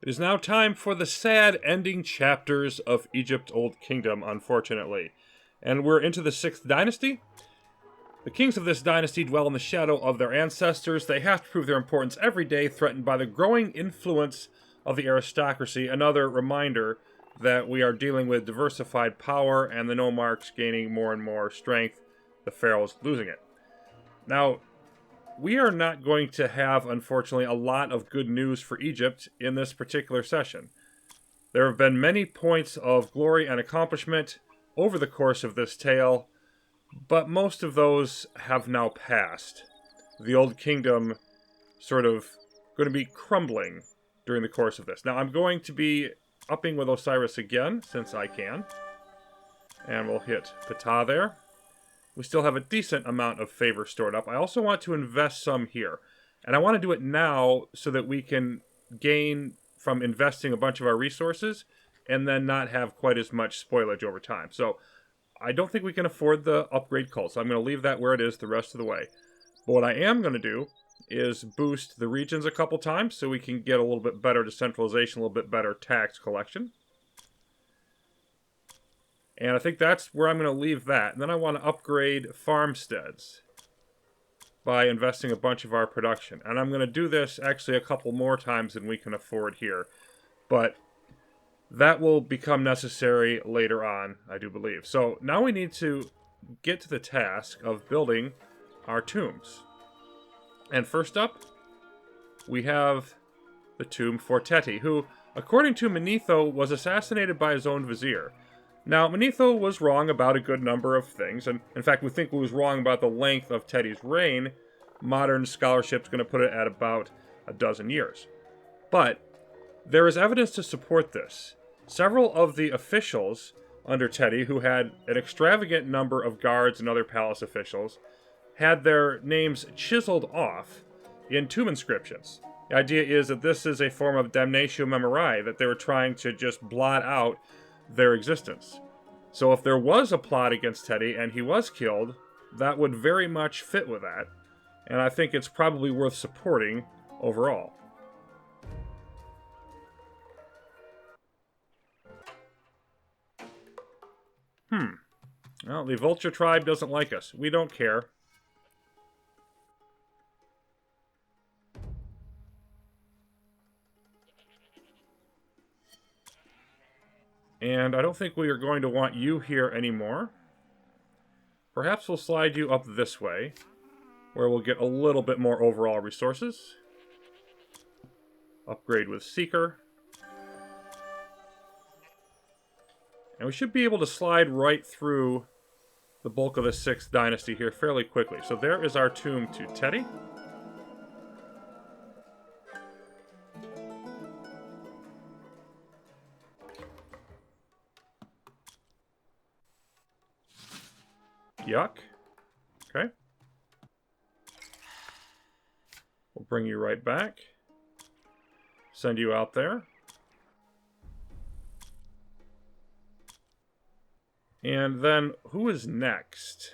It is now time for the sad ending chapters of Egypt's Old Kingdom, unfortunately. And we're into the Sixth Dynasty. The kings of this dynasty dwell in the shadow of their ancestors. They have to prove their importance every day, threatened by the growing influence of the aristocracy. Another reminder that we are dealing with diversified power and the nomarchs gaining more and more strength, the pharaohs losing it. Now, we are not going to have, unfortunately, a lot of good news for Egypt in this particular session. There have been many points of glory and accomplishment over the course of this tale, but most of those have now passed. The Old Kingdom sort of going to be crumbling during the course of this. Now, I'm going to be upping with Osiris again, since I can. And we'll hit Ptah there. We still have a decent amount of favor stored up. I also want to invest some here. And I want to do it now so that we can gain from investing a bunch of our resources and then not have quite as much spoilage over time. So I don't think we can afford the upgrade cult, so I'm going to leave that where it is the rest of the way. But what I am going to do is boost the regions a couple times so we can get a little bit better decentralization, a little bit better tax collection. And I think that's where I'm going to leave that. And then I want to upgrade farmsteads by investing a bunch of our production. And I'm going to do this actually a couple more times than we can afford here. But that will become necessary later on, I do believe. So now we need to get to the task of building our tombs. And first up, we have the tomb for Teti, who, according to Manetho, was assassinated by his own vizier. Now, Manetho was wrong about a good number of things, and in fact, we think he was wrong about the length of Teti's reign. Modern scholarship's going to put it at about a dozen years. But there is evidence to support this. Several of the officials under Teti, who had an extravagant number of guards and other palace officials, had their names chiseled off in tomb inscriptions. The idea is that this is a form of damnatio memoriae, that they were trying to just blot out their existence. So if there was a plot against Teti and he was killed, that would very much fit with that. And I think it's probably worth supporting overall. Well, the Vulture tribe doesn't like us. We don't care. And I don't think we are going to want you here anymore. Perhaps we'll slide you up this way, where we'll get a little bit more overall resources. Upgrade with Seeker. And we should be able to slide right through the bulk of the Sixth Dynasty here fairly quickly. So there is our tomb to Teti. Yuck. Okay. We'll bring you right back. Send you out there. And then, who is next?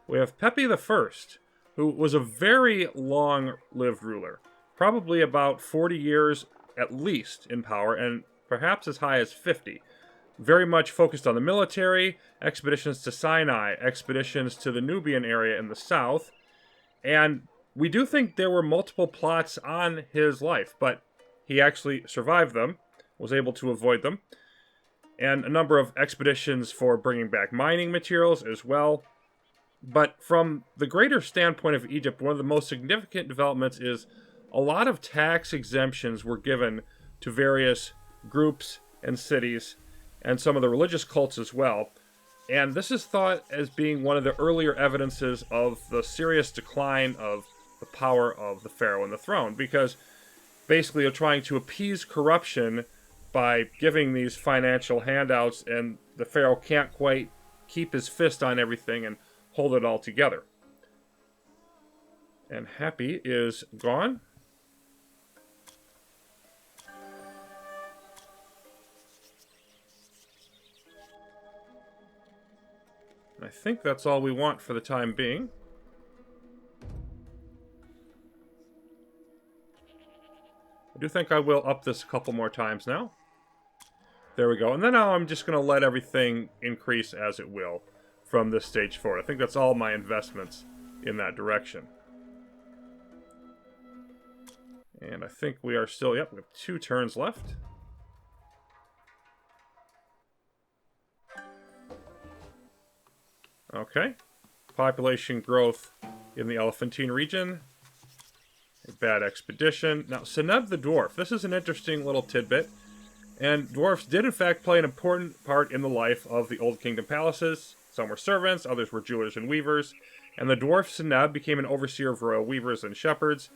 We have Pepi I, who was a very long-lived ruler. Probably about 40 years at least in power, and perhaps as high as 50. Very much focused on the military, expeditions to Sinai, expeditions to the Nubian area in the south. And we do think there were multiple plots on his life, but he actually survived them, was able to avoid them. And a number of expeditions for bringing back mining materials as well. But from the greater standpoint of Egypt, one of the most significant developments is a lot of tax exemptions were given to various groups and cities, and some of the religious cults as well. And this is thought as being one of the earlier evidences of the serious decline of the power of the pharaoh and the throne, because basically they're trying to appease corruption by giving these financial handouts, and the pharaoh can't quite keep his fist on everything and hold it all together. And Happy is gone. I think that's all we want for the time being. I do think I will up this a couple more times now. There we go. And then now I'm just going to let everything increase as it will from this stage forward. I think that's all my investments in that direction. And I think we are still, yep, we have 2 turns left. Okay. Population growth in the Elephantine region. A bad expedition. Now, Cenab the Dwarf. This is an interesting little tidbit. And dwarfs did in fact play an important part in the life of the Old Kingdom palaces. Some were servants, others were jewelers and weavers. And the dwarf Cenab became an overseer of royal weavers and shepherds.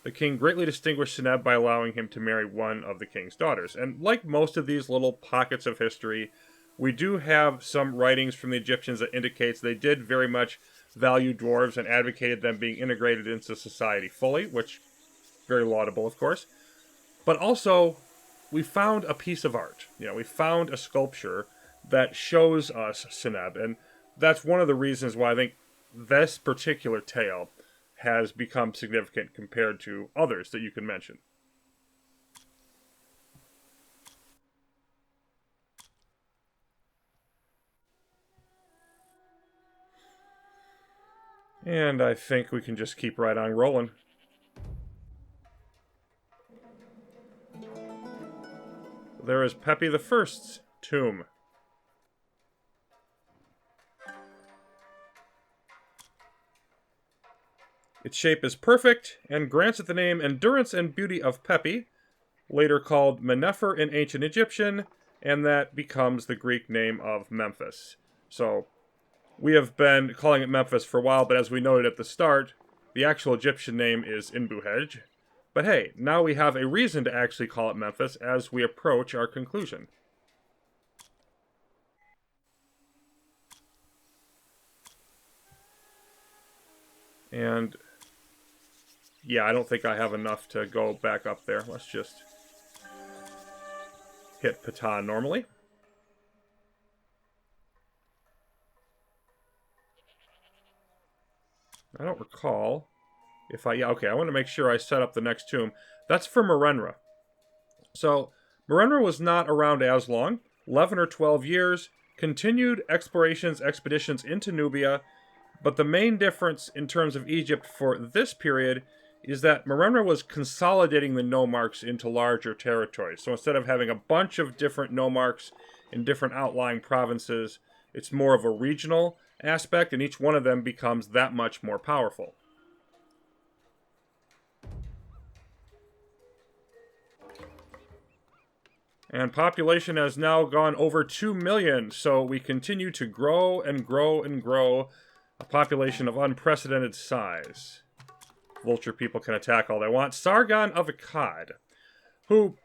The king greatly distinguished Cenab by allowing him to marry one of the king's daughters. And like most of these little pockets of history, we do have some writings from the Egyptians that indicates they did very much value dwarves and advocated them being integrated into society fully, which very laudable, of course. But also, we found a piece of art. We found a sculpture that shows us Cenab, and that's one of the reasons why I think this particular tale has become significant compared to others that you can mention. And I think we can just keep right on rolling. There is Pepi I's tomb. Its shape is perfect and grants it the name Endurance and Beauty of Pepi, later called Mennefer in ancient Egyptian, and that becomes the Greek name of Memphis. So, we have been calling it Memphis for a while, but as we noted at the start, the actual Egyptian name is Imbuhej. But hey, now we have a reason to actually call it Memphis as we approach our conclusion. And yeah, I don't think I have enough to go back up there. Let's just hit Ptah normally. I don't recall if I... Yeah, okay, I want to make sure I set up the next tomb. That's for Merenra. So, Merenra was not around as long. 11 or 12 years. Continued expeditions into Nubia. But the main difference in terms of Egypt for this period is that Merenra was consolidating the nomarchs into larger territories. So instead of having a bunch of different nomarchs in different outlying provinces, it's more of a regional aspect, and each one of them becomes that much more powerful. And population has now gone over 2 million, so we continue to grow and grow and grow. A population of unprecedented size. Vulture people can attack all they want. Sargon of Akkad, who,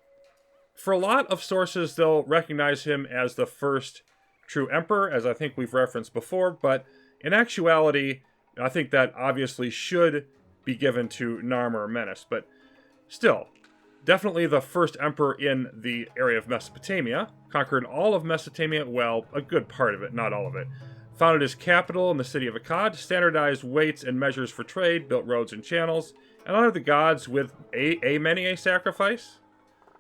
for a lot of sources, they'll recognize him as the first true emperor, as I think we've referenced before, but in actuality, I think that obviously should be given to Narmer or Menes, but still, definitely the first emperor in the area of Mesopotamia, conquered all of Mesopotamia, well, a good part of it, not all of it. Founded his capital in the city of Akkad, standardized weights and measures for trade, built roads and channels, and honored the gods with many a sacrifice.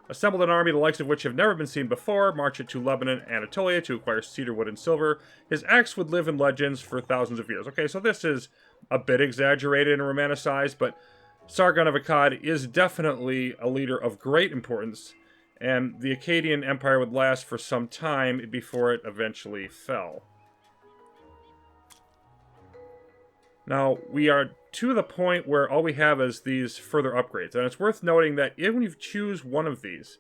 Assembled an army the likes of which have never been seen before, marched it to Lebanon and Anatolia to acquire cedar wood and silver. His axe would live in legends for thousands of years. Okay, so this is a bit exaggerated and romanticized, but Sargon of Akkad is definitely a leader of great importance, and the Akkadian Empire would last for some time before it eventually fell. Now, we are to the point where all we have is these further upgrades. And it's worth noting that even if you choose one of these,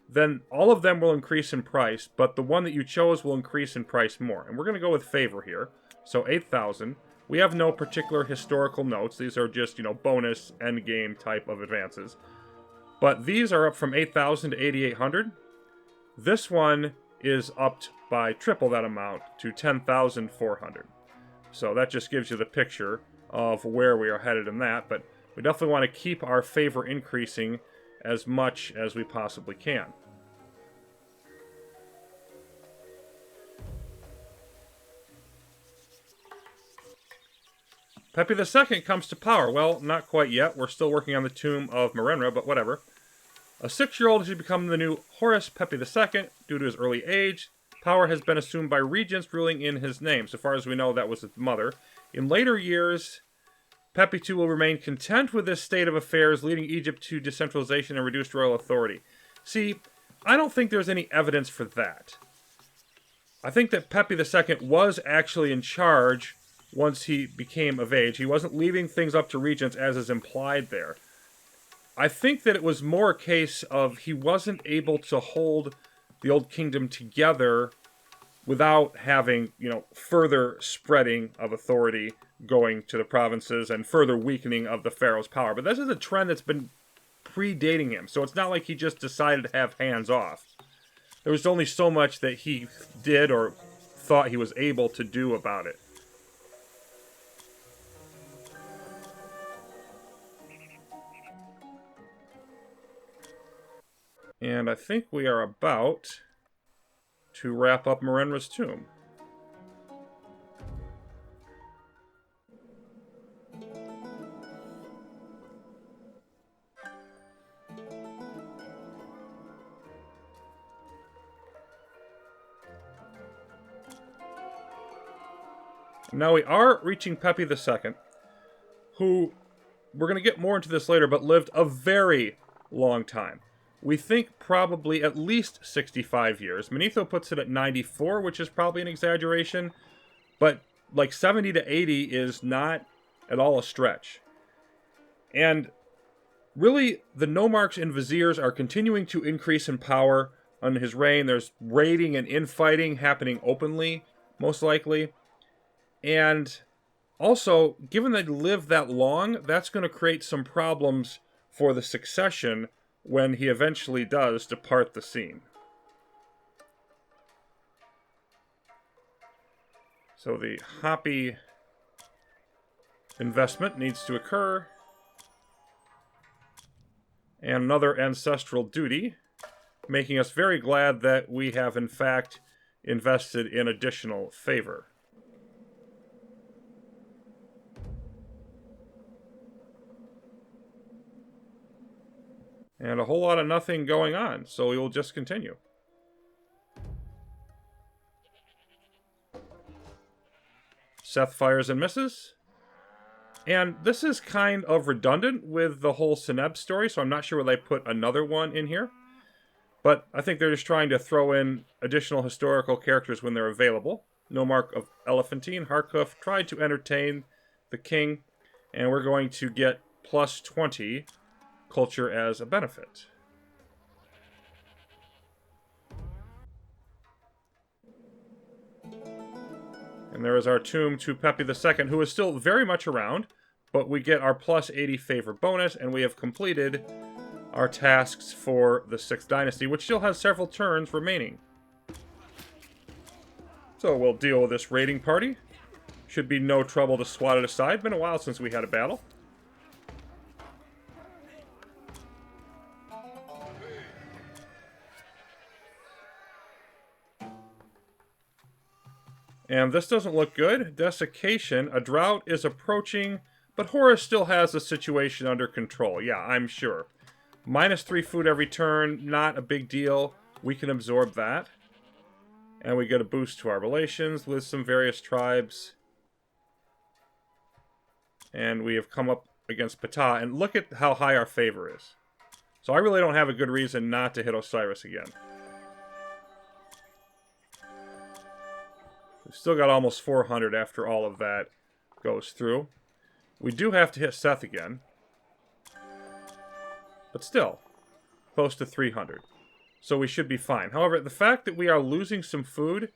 then all of them will increase in price, but the one that you chose will increase in price more. And we're going to go with favor here. So 8,000. We have no particular historical notes. These are just, bonus endgame type of advances. But these are up from 8,000 to 8,800. This one is upped by triple that amount to 10,400. So that just gives you the picture of where we are headed in that, but we definitely want to keep our favor increasing as much as we possibly can. Pepi II comes to power. Well, not quite yet. We're still working on the tomb of Merenra, but whatever. A 6-year-old should become the new Horus Pepi II due to his early age. Power has been assumed by regents ruling in his name. So far as we know, that was his mother. In later years, Pepi II will remain content with this state of affairs, leading Egypt to decentralization and reduced royal authority. See, I don't think there's any evidence for that. I think that Pepi II was actually in charge once he became of age. He wasn't leaving things up to regents, as is implied there. I think that it was more a case of he wasn't able to hold the Old Kingdom together without having, further spreading of authority going to the provinces and further weakening of the pharaoh's power. But this is a trend that's been predating him, so it's not like he just decided to have hands off. There was only so much that he did or thought he was able to do about it. And I think we are about to wrap up Merenra's tomb. Now we are reaching Pepi II, who, we're going to get more into this later, but lived a very long time. We think probably at least 65 years. Manetho puts it at 94, which is probably an exaggeration, but like 70 to 80 is not at all a stretch. And really, the nomarchs and viziers are continuing to increase in power under his reign. There's raiding and infighting happening openly, most likely. And also, given that he lived that long, that's going to create some problems for the succession when he eventually does depart the scene. So the Hoppy investment needs to occur. And another ancestral duty, making us very glad that we have in fact invested in additional favor. And a whole lot of nothing going on, so we will just continue. Seth fires and misses. And this is kind of redundant with the whole Cenab story, so I'm not sure why they put another one in here. But I think they're just trying to throw in additional historical characters when they're available. Nomarch of Elephantine, Harkuf, tried to entertain the king, and we're going to get plus 20 culture as a benefit. And there is our tomb to Pepi II, who is still very much around, but we get our plus 80 favor bonus, and we have completed our tasks for the Sixth Dynasty, which still has several turns remaining. So we'll deal with this raiding party. Should be no trouble to swat it aside. Been a while since we had a battle. And this doesn't look good. Desiccation. A drought is approaching, but Horus still has the situation under control. Yeah, I'm sure. -3 food every turn. Not a big deal. We can absorb that. And we get a boost to our relations with some various tribes. And we have come up against Ptah. And look at how high our favor is. So I really don't have a good reason not to hit Osiris again. We've still got almost 400 after all of that goes through. We do have to hit Seth again. But still, close to 300. So we should be fine. However, the fact that we are losing some food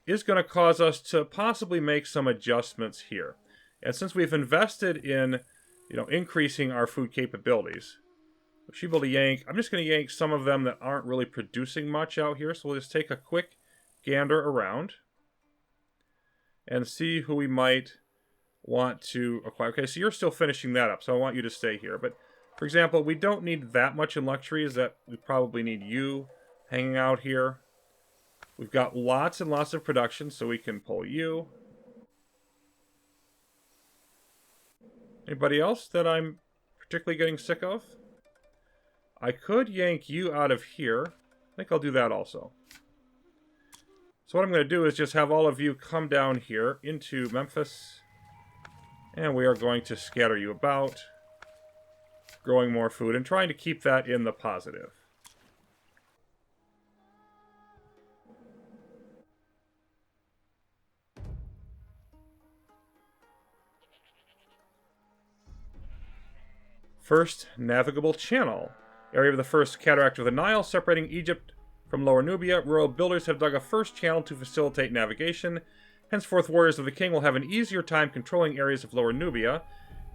is going to cause us to possibly make some adjustments here. And since we've invested in, increasing our food capabilities, we should be able to yank. I'm just going to yank some of them that aren't really producing much out here. So we'll just take a quick gander around and see who we might want to acquire. Okay, so you're still finishing that up, so I want you to stay here. But, for example, we don't need that much in luxuries. That we probably need you hanging out here. We've got lots and lots of production, so we can pull you. Anybody else that I'm particularly getting sick of? I could yank you out of here. I think I'll do that also. So what I'm going to do is just have all of you come down here into Memphis. And we are going to scatter you about, growing more food, and trying to keep that in the positive. First navigable channel. Area of the first cataract of the Nile, separating Egypt from Lower Nubia. Royal builders have dug a first channel to facilitate navigation. Henceforth, warriors of the king will have an easier time controlling areas of Lower Nubia,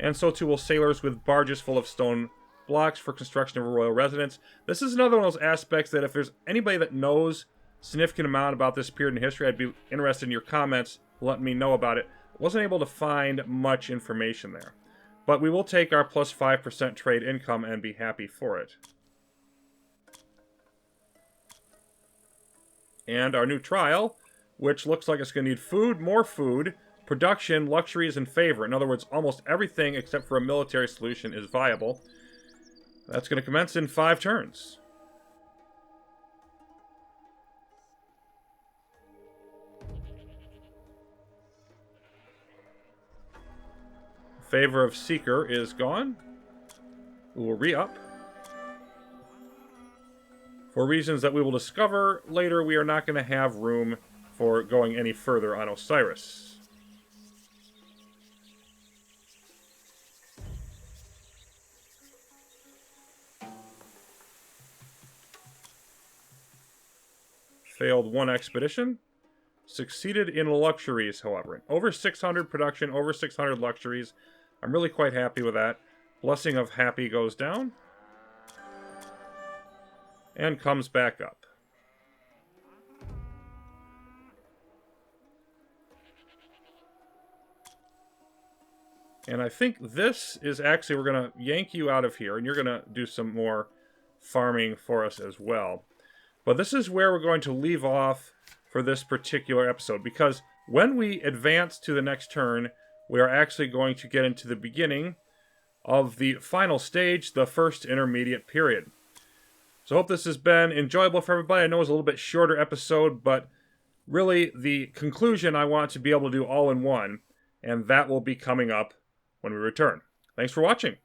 and so too will sailors with barges full of stone blocks for construction of a royal residence. This is another one of those aspects that if there's anybody that knows a significant amount about this period in history, I'd be interested in your comments letting me know about it. Wasn't able to find much information there. But we will take our plus 5% trade income and be happy for it. And our new trial, which looks like it's going to need food, more food, production, luxuries, and favor. In other words, almost everything except for a military solution is viable. That's going to commence in 5 turns. Favor of Seeker is gone. We will re-up. For reasons that we will discover later, we are not going to have room for going any further on Osiris. Failed 1 expedition. Succeeded in luxuries, however. Over 600 production, over 600 luxuries. I'm really quite happy with that. Blessing of Happy goes down. And comes back up. And I think this is actually, we're going to yank you out of here, and you're going to do some more farming for us as well. But this is where we're going to leave off for this particular episode, because when we advance to the next turn, we are actually going to get into the beginning of the final stage, the first intermediate period. So I hope this has been enjoyable for everybody. I know it's a little bit shorter episode, but really the conclusion I want to be able to do all in one, and that will be coming up when we return. Thanks for watching.